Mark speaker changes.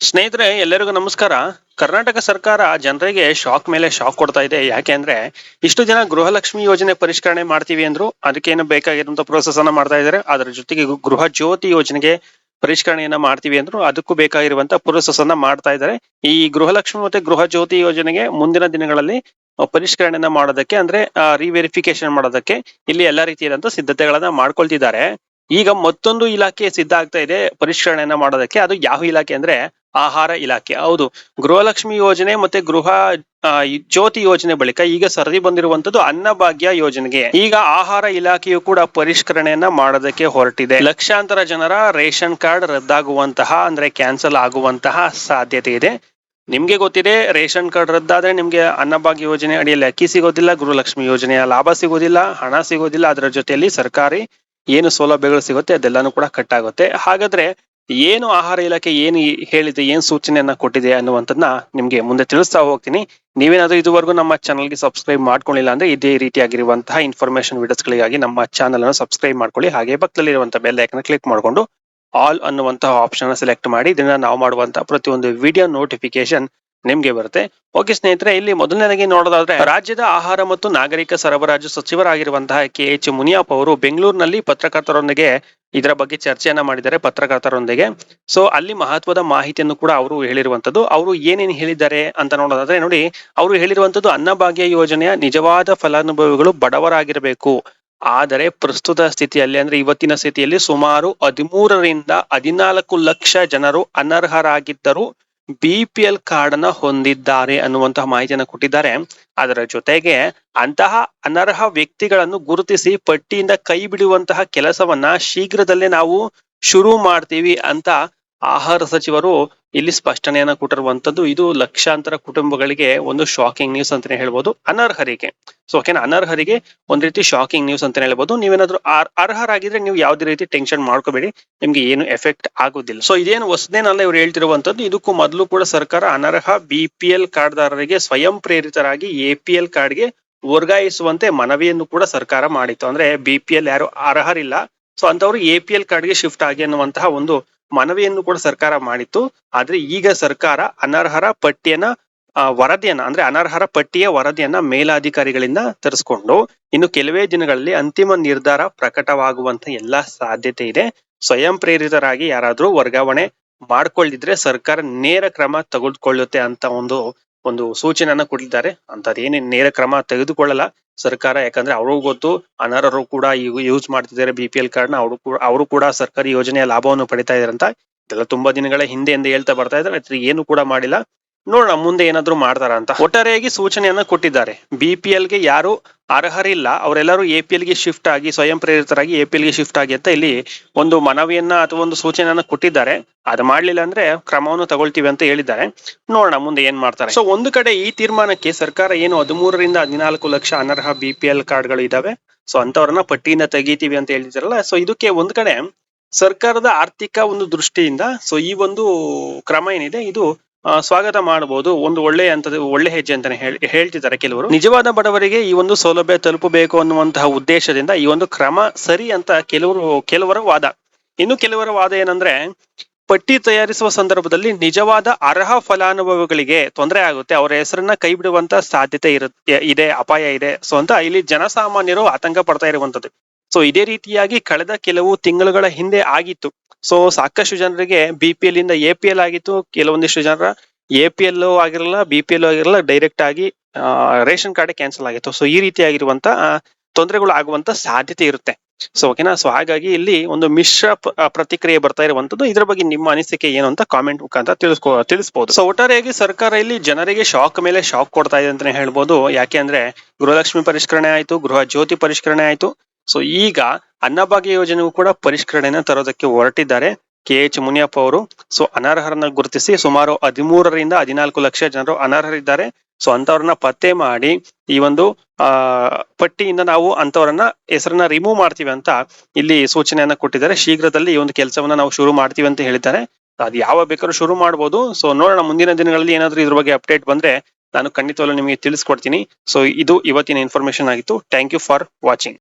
Speaker 1: ಸ್ನೇಹಿತರೆ ಎಲ್ಲರಿಗೂ ನಮಸ್ಕಾರ. ಕರ್ನಾಟಕ ಸರ್ಕಾರ ಜನರಿಗೆ ಶಾಕ್ ಮೇಲೆ ಶಾಕ್ ಕೊಡ್ತಾ ಇದೆ. ಯಾಕೆ ಅಂದ್ರೆ ಇಷ್ಟು ದಿನ ಗೃಹಲಕ್ಷ್ಮಿ ಯೋಜನೆ ಪರಿಷ್ಕರಣೆ ಮಾಡ್ತೀವಿ ಅಂದ್ರು, ಅದಕ್ಕೇನು ಬೇಕಾಗಿರುವಂತ ಪ್ರೋಸೆಸ್ ಅನ್ನ ಮಾಡ್ತಾ ಇದ್ದಾರೆ. ಅದರ ಜೊತೆಗೆ ಗೃಹ ಜ್ಯೋತಿ ಯೋಜನೆಗೆ ಪರಿಷ್ಕರಣೆಯನ್ನ ಮಾಡ್ತೀವಿ ಅಂದ್ರು, ಅದಕ್ಕೂ ಬೇಕಾಗಿರುವಂತ ಪ್ರೋಸೆಸ್ ಅನ್ನ ಮಾಡ್ತಾ ಇದ್ದಾರೆ. ಈ ಗೃಹಲಕ್ಷ್ಮಿ ಮತ್ತೆ ಗೃಹ ಜ್ಯೋತಿ ಯೋಜನೆಗೆ ಮುಂದಿನ ದಿನಗಳಲ್ಲಿ ಪರಿಷ್ಕರಣೆಯನ್ನ ಮಾಡೋದಕ್ಕೆ ಅಂದ್ರೆ ರಿವೆರಿಫಿಕೇಶನ್ ಮಾಡೋದಕ್ಕೆ ಇಲ್ಲಿ ಎಲ್ಲಾ ರೀತಿಯಾದಂತ ಸಿದ್ಧತೆಗಳನ್ನ ಮಾಡ್ಕೊಳ್ತಿದ್ದಾರೆ. ಈಗ ಮತ್ತೊಂದು ಇಲಾಖೆ ಸಿದ್ಧ ಆಗ್ತಾ ಇದೆ ಪರಿಷ್ಕರಣೆಯನ್ನ ಮಾಡೋದಕ್ಕೆ. ಅದು ಯಾವ ಇಲಾಖೆ ಅಂದ್ರೆ ಆಹಾರ ಇಲಾಖೆ. ಹೌದು, ಗೃಹಲಕ್ಷ್ಮಿ ಯೋಜನೆ ಮತ್ತೆ ಗೃಹ ಜ್ಯೋತಿ ಯೋಜನೆ ಬಳಿಕ ಈಗ ಸರದಿ ಬಂದಿರುವಂತದ್ದು ಅನ್ನಭಾಗ್ಯ ಯೋಜನೆಗೆ. ಈಗ ಆಹಾರ ಇಲಾಖೆಯು ಕೂಡ ಪರಿಷ್ಕರಣೆಯನ್ನ ಮಾಡೋದಕ್ಕೆ ಹೊರಟಿದೆ. ಲಕ್ಷಾಂತರ ಜನರ ರೇಷನ್ ಕಾರ್ಡ್ ರದ್ದಾಗುವಂತಹ ಅಂದ್ರೆ ಕ್ಯಾನ್ಸಲ್ ಆಗುವಂತಹ ಸಾಧ್ಯತೆ ಇದೆ. ನಿಮ್ಗೆ ಗೊತ್ತಿದೆ, ರೇಷನ್ ಕಾರ್ಡ್ ರದ್ದಾದ್ರೆ ನಿಮ್ಗೆ ಅನ್ನಭಾಗ್ಯ ಯೋಜನೆ ಅಡಿಯಲ್ಲಿ ಅಕ್ಕಿ ಸಿಗೋದಿಲ್ಲ, ಗೃಹಲಕ್ಷ್ಮಿ ಯೋಜನೆಯ ಲಾಭ ಸಿಗೋದಿಲ್ಲ, ಹಣ ಸಿಗೋದಿಲ್ಲ. ಅದರ ಜೊತೆಯಲ್ಲಿ ಸರ್ಕಾರಿ ಏನು ಸೌಲಭ್ಯಗಳು ಸಿಗುತ್ತೆ ಅದೆಲ್ಲಾನು ಕೂಡ ಕಟ್ ಆಗುತ್ತೆ. ಹಾಗಾದ್ರೆ ಏನು ಆಹಾರ ಇಲಾಖೆ ಏನು ಹೇಳಿದೆ, ಏನ್ ಸೂಚನೆಯನ್ನ ಕೊಟ್ಟಿದೆ ಅನ್ನುವಂಥದ್ದನ್ನ ನಿಮ್ಗೆ ಮುಂದೆ ತಿಳಿಸ್ತಾ ಹೋಗ್ತೀನಿ. ನೀವೇನಾದ್ರೂ ಇದುವರೆಗೂ ನಮ್ಮ ಚಾನಲ್ಗೆ ಸಬ್ಸ್ಕ್ರೈಬ್ ಮಾಡ್ಕೊಳ್ಳಿಲ್ಲ ಅಂದ್ರೆ ಇದೇ ರೀತಿಯಾಗಿರುವಂತಹ ಇನ್ಫಾರ್ಮೇಶನ್ ವಿಡಿಯೋಸ್ಗಳಿಗಾಗಿ ನಮ್ಮ ಚಾನಲ್ ಅನ್ನು ಸಬ್ಸ್ಕ್ರೈಬ್ ಮಾಡ್ಕೊಳ್ಳಿ. ಹಾಗೆ ಪಕ್ಕದಲ್ಲಿರುವಂತಹ ಬೆಲ್ ಐಕನ್ ಕ್ಲಿಕ್ ಮಾಡ್ಕೊಂಡು ಆಲ್ ಅನ್ನುವಂತಹ ಆಪ್ಷನ್ ಸೆಲೆಕ್ಟ್ ಮಾಡಿ, ಇದನ್ನ ನಾವು ಮಾಡುವಂತಹ ಪ್ರತಿಯೊಂದು ವಿಡಿಯೋ ನೋಟಿಫಿಕೇಶನ್ ನಿಮ್ಗೆ ಬರುತ್ತೆ. ಓಕೆ ಸ್ನೇಹಿತರೆ, ಇಲ್ಲಿ ಮೊದಲನೇದಾಗಿ ನೋಡೋದಾದ್ರೆ ರಾಜ್ಯದ ಆಹಾರ ಮತ್ತು ನಾಗರಿಕ ಸರಬರಾಜು ಸಚಿವರಾಗಿರುವಂತಹ KH ಮುನಿಯಪ್ಪ ಅವರು ಬೆಂಗಳೂರಿನಲ್ಲಿ ಪತ್ರಕರ್ತರೊಂದಿಗೆ ಇದರ ಬಗ್ಗೆ ಚರ್ಚೆಯನ್ನ ಮಾಡಿದ್ದಾರೆ. ಪತ್ರಕರ್ತರೊಂದಿಗೆ ಸೊ ಅಲ್ಲಿ ಮಹತ್ವದ ಮಾಹಿತಿಯನ್ನು ಕೂಡ ಅವರು ಹೇಳಿರುವಂತದ್ದು. ಅವರು ಏನೇನು ಹೇಳಿದ್ದಾರೆ ಅಂತ ನೋಡೋದಾದ್ರೆ ನೋಡಿ, ಅವರು ಹೇಳಿರುವಂತದ್ದು ಅನ್ನಭಾಗ್ಯ ಯೋಜನೆಯ ನಿಜವಾದ ಫಲಾನುಭವಿಗಳು ಬಡವರಾಗಿರಬೇಕು. ಆದರೆ ಪ್ರಸ್ತುತ ಸ್ಥಿತಿಯಲ್ಲಿ ಅಂದ್ರೆ ಇವತ್ತಿನ ಸ್ಥಿತಿಯಲ್ಲಿ ಸುಮಾರು 13ರಿಂದ 14 ಲಕ್ಷ ಜನರು ಅನರ್ಹರಾಗಿದ್ದರು BPL ಕಾರ್ಡ್ ಅನ್ನ ಹೊಂದಿದ್ದಾರೆ ಅನ್ನುವಂತಹ ಮಾಹಿತಿಯನ್ನು ಕೊಟ್ಟಿದ್ದಾರೆ. ಅದರ ಜೊತೆಗೆ ಅಂತಹ ಅನರ್ಹ ವ್ಯಕ್ತಿಗಳನ್ನು ಗುರುತಿಸಿ ಪಟ್ಟಿಯಿಂದ ಕೈ ಬಿಡುವಂತಹ ಕೆಲಸವನ್ನ ಶೀಘ್ರದಲ್ಲೇ ನಾವು ಶುರು ಮಾಡ್ತೀವಿ ಅಂತ ಆಹಾರ ಸಚಿವರು ಇಲ್ಲಿ ಸ್ಪಷ್ಟನೆಯನ್ನ ಕೊಟ್ಟಿರುವಂತದ್ದು. ಇದು ಲಕ್ಷಾಂತರ ಕುಟುಂಬಗಳಿಗೆ ಒಂದು ಶಾಕಿಂಗ್ ನ್ಯೂಸ್ ಅಂತಾನೆ ಹೇಳ್ಬೋದು. ಅನರ್ಹರಿಗೆ ಸೊ ಓಕೆನಾ, ಅನರ್ಹರಿಗೆ ಒಂದ್ ರೀತಿ ಶಾಕಿಂಗ್ ನ್ಯೂಸ್ ಅಂತಾನೆ ಹೇಳ್ಬೋದು. ನೀವೇನಾದ್ರೂ ಅರ್ಹರಾಗಿದ್ರೆ ನೀವು ಯಾವ್ದೇ ರೀತಿ ಟೆನ್ಷನ್ ಮಾಡ್ಕೋಬೇಡಿ, ನಿಮ್ಗೆ ಏನು ಎಫೆಕ್ಟ್ ಆಗೋದಿಲ್ಲ. ಸೊ ಇದೇನು ಹೊಸದೇನಲ್ಲ ಇವ್ರು ಹೇಳ್ತಿರುವಂತದ್ದು. ಇದಕ್ಕೂ ಮೊದಲು ಕೂಡ ಸರ್ಕಾರ ಅನರ್ಹ BPL ಕಾರ್ಡ್ದಾರರಿಗೆ ಸ್ವಯಂ ಪ್ರೇರಿತರಾಗಿ APL ಕಾರ್ಡ್ಗೆ ವರ್ಗಾಯಿಸುವಂತೆ ಮನವಿಯನ್ನು ಕೂಡ ಸರ್ಕಾರ ಮಾಡಿತ್ತು. ಅಂದ್ರೆ BPL ಯಾರು ಅರ್ಹರಿಲ್ಲ, ಸೊ ಅಂತವ್ರು APL ಕಾರ್ಡ್ಗೆ ಶಿಫ್ಟ್ ಆಗಿ ಅನ್ನುವಂತಹ ಒಂದು ಮನವಿಯನ್ನು ಕೂಡ ಸರ್ಕಾರ ಮಾಡಿತ್ತು. ಆದ್ರೆ ಈಗ ಸರ್ಕಾರ ಅನರ್ಹರ ಪಟ್ಟಿಯನ್ನ ವರದಿಯನ್ನ ಅಂದ್ರೆ ಅನರ್ಹರ ಪಟ್ಟಿಯ ವರದಿಯನ್ನ ಮೇಲಾಧಿಕಾರಿಗಳಿಂದ ತರಿಸ್ಕೊಂಡು ಇನ್ನು ಕೆಲವೇ ದಿನಗಳಲ್ಲಿ ಅಂತಿಮ ನಿರ್ಧಾರ ಪ್ರಕಟವಾಗುವಂತ ಎಲ್ಲಾ ಸಾಧ್ಯತೆ ಇದೆ. ಸ್ವಯಂ ಪ್ರೇರಿತರಾಗಿ ಯಾರಾದ್ರೂ ವರ್ಗಾವಣೆ ಮಾಡ್ಕೊಳ್ಳಿದ್ರೆ ಸರ್ಕಾರ ನೇರ ಕ್ರಮ ತೆಗೆದುಕೊಳ್ಳುತ್ತೆ ಅಂತ ಒಂದು ಸೂಚನೆಯನ್ನ ಕೊಟ್ಟಿದ್ದಾರೆ. ಅಂತದೇನೇನ್ ನೇರ ಕ್ರಮ ತೆಗೆದುಕೊಳ್ಳಲ್ಲ ಸರ್ಕಾರ, ಯಾಕಂದ್ರೆ ಅವ್ರಿಗೂ ಗೊತ್ತು ಅನರ್ಹರು ಕೂಡ ಈಗ ಯೂಸ್ ಮಾಡ್ತಿದ್ದಾರೆ BPL ಕಾರ್ಡ್ ನ. ಅವರು ಕೂಡ ಸರ್ಕಾರಿ ಯೋಜನೆಯ ಲಾಭವನ್ನು ಪಡಿತಾ ಇದಾರೆ ಅಂತ ಇದೆಲ್ಲ ತುಂಬಾ ದಿನಗಳ ಹಿಂದೆಯಿಂದ ಹೇಳ್ತಾ ಬರ್ತಾ ಇದ್ದಾರೆ. ಏನು ಕೂಡ ಮಾಡಿಲ್ಲ, ನೋಡೋಣ ಮುಂದೆ ಏನಾದ್ರು ಮಾಡ್ತಾರ ಅಂತ. ಒಟ್ಟಾರೆಯಾಗಿ ಸೂಚನೆಯನ್ನ ಕೊಟ್ಟಿದ್ದಾರೆ. BPL ಗೆ ಯಾರು ಅರ್ಹರಿಲ್ಲ ಅವರೆಲ್ಲರೂ APL ಗೆ ಶಿಫ್ಟ್ ಆಗಿ, ಸ್ವಯಂ ಪ್ರೇರಿತರಾಗಿ APL ಗೆ ಶಿಫ್ಟ್ ಆಗಿ ಅಂತ ಇಲ್ಲಿ ಒಂದು ಮನವಿಯನ್ನ ಅಥವಾ ಒಂದು ಸೂಚನೆಯನ್ನ ಕೊಟ್ಟಿದ್ದಾರೆ. ಅದು ಮಾಡ್ಲಿಲ್ಲ ಅಂದ್ರೆ ಕ್ರಮವನ್ನು ತಗೊಳ್ತೀವಿ ಅಂತ ಹೇಳಿದ್ದಾರೆ. ನೋಡೋಣ ಮುಂದೆ ಏನ್ ಮಾಡ್ತಾರೆ. ಸೊ ಒಂದು ಕಡೆ ಈ ತೀರ್ಮಾನಕ್ಕೆ ಸರ್ಕಾರ ಏನು 13ರಿಂದ 14 ಲಕ್ಷ ಅನರ್ಹ BPL ಕಾರ್ಡ್ಗಳು ಇದಾವೆ, ಸೊ ಅಂತವ್ರನ್ನ ಪಟ್ಟಿಯಿಂದ ತೆಗಿತೀವಿ ಅಂತ ಹೇಳಿದಾರಲ್ಲ. ಸೊ ಇದಕ್ಕೆ ಒಂದ್ ಕಡೆ ಸರ್ಕಾರದ ಆರ್ಥಿಕ ಒಂದು ದೃಷ್ಟಿಯಿಂದ ಸೊ ಈ ಒಂದು ಕ್ರಮ ಏನಿದೆ ಇದು ಸ್ವಾಗತ ಮಾಡಬಹುದು. ಒಂದು ಒಳ್ಳೆ ಹೆಜ್ಜೆ ಅಂತಾನೆ ಹೇಳ್ತಿದ್ದಾರೆ ಕೆಲವರು. ನಿಜವಾದ ಬಡವರಿಗೆ ಈ ಒಂದು ಸೌಲಭ್ಯ ತಲುಪಬೇಕು ಅನ್ನುವಂತಹ ಉದ್ದೇಶದಿಂದ ಈ ಒಂದು ಕ್ರಮ ಸರಿ ಅಂತ ಕೆಲವರ ವಾದ. ಇನ್ನು ಕೆಲವರ ವಾದ ಏನಂದ್ರೆ, ಪಟ್ಟಿ ತಯಾರಿಸುವ ಸಂದರ್ಭದಲ್ಲಿ ನಿಜವಾದ ಅರ್ಹ ಫಲಾನುಭವಿಗಳಿಗೆ ತೊಂದರೆ ಆಗುತ್ತೆ, ಅವರ ಹೆಸರನ್ನ ಕೈ ಬಿಡುವಂತ ಸಾಧ್ಯತೆ ಇದೆ, ಅಪಾಯ ಇದೆ. ಸೊ ಅಂತ ಇಲ್ಲಿ ಜನಸಾಮಾನ್ಯರು ಆತಂಕ ಪಡ್ತಾ ಇರುವಂತದ್ದು. ಸೊ ಇದೇ ರೀತಿಯಾಗಿ ಕಳೆದ ಕೆಲವು ತಿಂಗಳುಗಳ ಹಿಂದೆ ಆಗಿತ್ತು. ಸೊ ಸಾಕಷ್ಟು ಜನರಿಗೆ BPL ಇಂದ APL ಆಗಿತ್ತು, ಕೆಲವೊಂದಿಷ್ಟು ಜನರ APL ಆಗಿರಲ್ಲ, BPL ಆಗಿರಲ್ಲ, ಡೈರೆಕ್ಟ್ ಆಗಿ ರೇಷನ್ ಕಾರ್ಡ್ ಕ್ಯಾನ್ಸಲ್ ಆಗಿತ್ತು. ಸೊ ಈ ರೀತಿಯಾಗಿರುವಂತ ತೊಂದರೆಗಳು ಆಗುವಂತ ಸಾಧ್ಯತೆ ಇರುತ್ತೆ. ಸೊ ಓಕೆನಾ. ಸೊ ಹಾಗಾಗಿ ಇಲ್ಲಿ ಒಂದು ಮಿಶ್ರ ಪ್ರತಿಕ್ರಿಯೆ ಬರ್ತಾ ಇರುವಂತದ್ದು. ಇದ್ರ ಬಗ್ಗೆ ನಿಮ್ಮ ಅನಿಸಿಕೆ ಏನು ಅಂತ ಕಾಮೆಂಟ್ ಮುಖಾಂತರ ತಿಳಿಸಬಹುದು. ಸೊ ಒಟ್ಟಾರೆಯಾಗಿ ಸರ್ಕಾರ ಇಲ್ಲಿ ಜನರಿಗೆ ಶಾಕ್ ಮೇಲೆ ಶಾಕ್ ಕೊಡ್ತಾ ಇದೆ ಅಂತಾನೆ ಹೇಳ್ಬೋದು. ಯಾಕೆ ಅಂದ್ರೆ ಗೃಹಲಕ್ಷ್ಮಿ ಪರಿಷ್ಕರಣೆ ಆಯ್ತು, ಗೃಹ ಜ್ಯೋತಿ ಪರಿಷ್ಕರಣೆ ಆಯ್ತು. ಸೊ ಈಗ ಅನ್ನಭಾಗ್ಯ ಯೋಜನೆಗೂ ಕೂಡ ಪರಿಷ್ಕರಣೆನ ತರೋದಕ್ಕೆ ಹೊರಟಿದ್ದಾರೆ KH ಮುನಿಯಪ್ಪ ಅವರು. ಸೊ ಅನರ್ಹರನ್ನ ಗುರುತಿಸಿ ಸುಮಾರು 13ರಿಂದ 14 ಲಕ್ಷ ಜನರು ಅನರ್ಹರಿದ್ದಾರೆ. ಸೊ ಅಂತವ್ರನ್ನ ಪತ್ತೆ ಮಾಡಿ ಈ ಒಂದು ಪಟ್ಟಿಯಿಂದ ನಾವು ಅಂತವರನ್ನ ಹೆಸರನ್ನ ರಿಮೂವ್ ಮಾಡ್ತೀವಿ ಅಂತ ಇಲ್ಲಿ ಸೂಚನೆಯನ್ನ ಕೊಟ್ಟಿದ್ದಾರೆ. ಶೀಘ್ರದಲ್ಲಿ ಈ ಒಂದು ಕೆಲಸವನ್ನ ನಾವು ಶುರು ಮಾಡ್ತೀವಿ ಅಂತ ಹೇಳಿದ್ದಾರೆ. ಅದು ಯಾವ ಬೇಕಾದ್ರೂ ಶುರು ಮಾಡ್ಬೋದು. ಸೊ ನೋಡೋಣ ಮುಂದಿನ ದಿನಗಳಲ್ಲಿ ಏನಾದ್ರೂ ಇದ್ರ ಬಗ್ಗೆ ಅಪ್ಡೇಟ್ ಬಂದ್ರೆ ನಾನು ಖಂಡಿತವಾಗ್ಲೂ ನಿಮಗೆ ತಿಳಿಸ್ಕೊಡ್ತೀನಿ. ಸೊ ಇದು ಇವತ್ತಿನ ಇನ್ಫಾರ್ಮೇಶನ್ ಆಗಿತ್ತು. Thank you for watching.